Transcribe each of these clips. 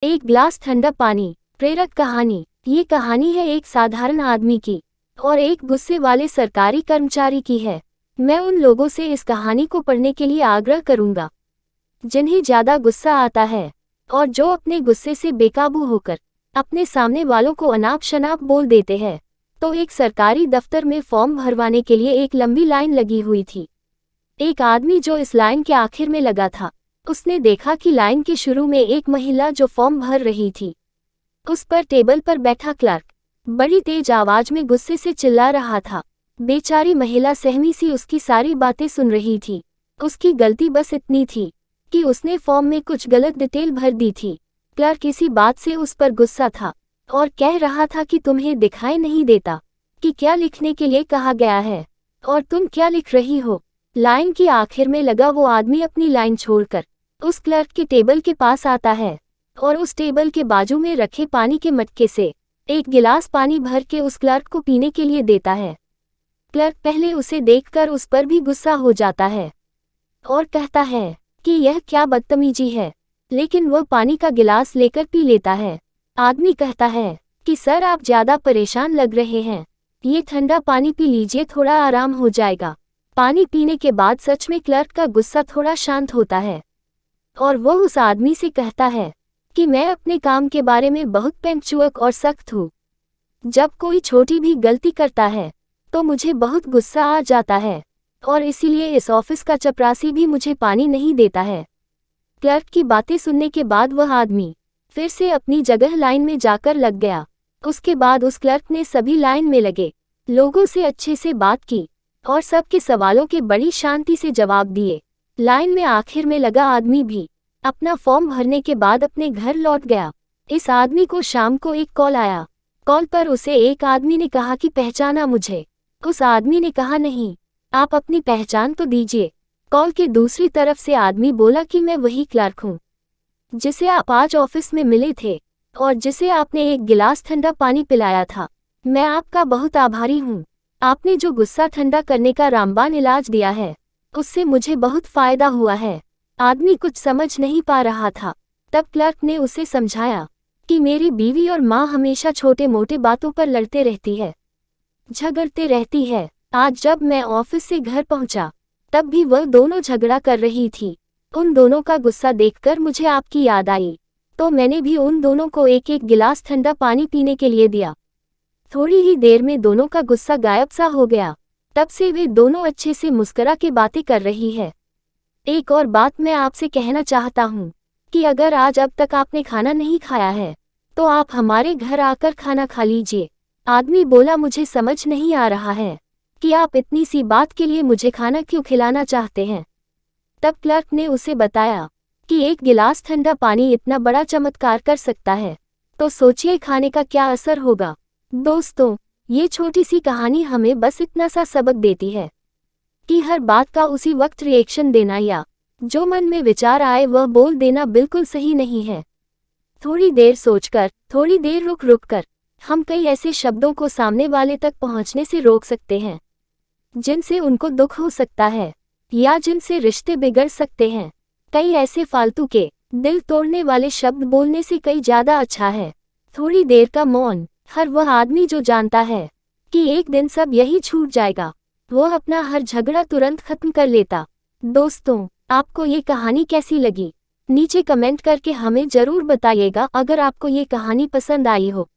एक गिलास ठंडा पानी। प्रेरक कहानी। ये कहानी है एक साधारण आदमी की और एक गुस्से वाले सरकारी कर्मचारी की है। मैं उन लोगों से इस कहानी को पढ़ने के लिए आग्रह करूंगा जिन्हें ज्यादा गुस्सा आता है और जो अपने गुस्से से बेकाबू होकर अपने सामने वालों को अनाप शनाप बोल देते हैं। तो एक सरकारी दफ्तर में फॉर्म भरवाने के लिए एक लंबी लाइन लगी हुई थी। एक आदमी जो इस लाइन के आखिर में लगा था, उसने देखा कि लाइन के शुरू में एक महिला जो फॉर्म भर रही थी, उस पर टेबल पर बैठा क्लर्क बड़ी तेज आवाज में गुस्से से चिल्ला रहा था। बेचारी महिला सहमी सी उसकी सारी बातें सुन रही थी। उसकी गलती बस इतनी थी कि उसने फॉर्म में कुछ गलत डिटेल भर दी थी। क्लर्क इसी बात से उस पर गुस्सा था और कह रहा था कि तुम्हें दिखाई नहीं देता कि क्या लिखने के लिए कहा गया है और तुम क्या लिख रही हो। लाइन की आखिर में लगा वो आदमी अपनी लाइन छोड़कर उस क्लर्क के टेबल के पास आता है और उस टेबल के बाजू में रखे पानी के मटके से एक गिलास पानी भर के उस क्लर्क को पीने के लिए देता है। क्लर्क पहले उसे देखकर उस पर भी गुस्सा हो जाता है और कहता है कि यह क्या बदतमीजी है, लेकिन वह पानी का गिलास लेकर पी लेता है। आदमी कहता है कि सर, आप ज्यादा परेशान लग रहे हैं, ये ठंडा पानी पी लीजिए, थोड़ा आराम हो जाएगा। पानी पीने के बाद सच में क्लर्क का गुस्सा थोड़ा शांत होता है और वह उस आदमी से कहता है कि मैं अपने काम के बारे में बहुत पंक्चुअल और सख्त हूँ। जब कोई छोटी भी गलती करता है तो मुझे बहुत गुस्सा आ जाता है और इसीलिए इस ऑफिस का चपरासी भी मुझे पानी नहीं देता है। क्लर्क की बातें सुनने के बाद वह आदमी फिर से अपनी जगह लाइन में जाकर लग गया। उसके बाद उस क्लर्क ने सभी लाइन में लगे लोगों से अच्छे से बात की और सबके सवालों के बड़ी शांति से जवाब दिए। लाइन में आखिर में लगा आदमी भी अपना फॉर्म भरने के बाद अपने घर लौट गया। इस आदमी को शाम को एक कॉल आया। कॉल पर उसे एक आदमी ने कहा कि पहचाना मुझे। उस आदमी ने कहा, नहीं, आप अपनी पहचान तो दीजिए। कॉल के दूसरी तरफ से आदमी बोला कि मैं वही क्लर्क हूँ जिसे आप आज ऑफिस में मिले थे और जिसे आपने एक गिलास ठंडा पानी पिलाया था। मैं आपका बहुत आभारी हूँ। आपने जो गुस्सा ठंडा करने का रामबाण इलाज दिया है, उससे मुझे बहुत फायदा हुआ है। आदमी कुछ समझ नहीं पा रहा था। तब क्लर्क ने उसे समझाया कि मेरी बीवी और माँ हमेशा छोटे मोटे बातों पर लड़ते रहती है, झगड़ते रहती है। आज जब मैं ऑफिस से घर पहुंचा तब भी वह दोनों झगड़ा कर रही थी। उन दोनों का गुस्सा देखकर मुझे आपकी याद आई, तो मैंने भी उन दोनों को एक एक गिलास ठंडा पानी पीने के लिए दिया। थोड़ी ही देर में दोनों का गुस्सा गायब सा हो गया। तब से वे दोनों अच्छे से मुस्कुरा के बातें कर रही है। एक और बात मैं आपसे कहना चाहता हूँ कि अगर आज अब तक आपने खाना नहीं खाया है तो आप हमारे घर आकर खाना खा लीजिए। आदमी बोला, मुझे समझ नहीं आ रहा है कि आप इतनी सी बात के लिए मुझे खाना क्यों खिलाना चाहते हैं। तब क्लर्क ने उसे बताया कि एक गिलास ठंडा पानी इतना बड़ा चमत्कार कर सकता है, तो सोचिए खाने का क्या असर होगा। दोस्तों, ये छोटी सी कहानी हमें बस इतना सा सबक देती है कि हर बात का उसी वक्त रिएक्शन देना या जो मन में विचार आए वह बोल देना बिल्कुल सही नहीं है। थोड़ी देर सोचकर, थोड़ी देर रुक रुक कर हम कई ऐसे शब्दों को सामने वाले तक पहुंचने से रोक सकते हैं जिनसे उनको दुख हो सकता है या जिनसे रिश्ते बिगड़ सकते हैं। कई ऐसे फालतू के दिल तोड़ने वाले शब्द बोलने से कई ज्यादा अच्छा है थोड़ी देर का मौन। हर वह आदमी जो जानता है कि एक दिन सब यही छूट जाएगा, वो अपना हर झगड़ा तुरंत खत्म कर लेता। दोस्तों, आपको ये कहानी कैसी लगी? नीचे कमेंट करके हमें जरूर बताइएगा। अगर आपको ये कहानी पसंद आई हो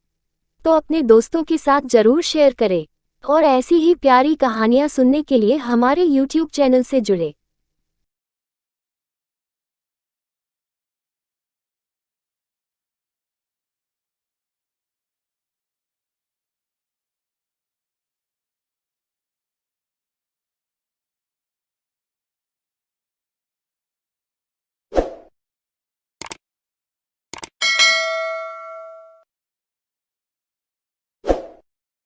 तो अपने दोस्तों के साथ जरूर शेयर करें और ऐसी ही प्यारी कहानियाँ सुनने के लिए हमारे YouTube चैनल से जुड़े।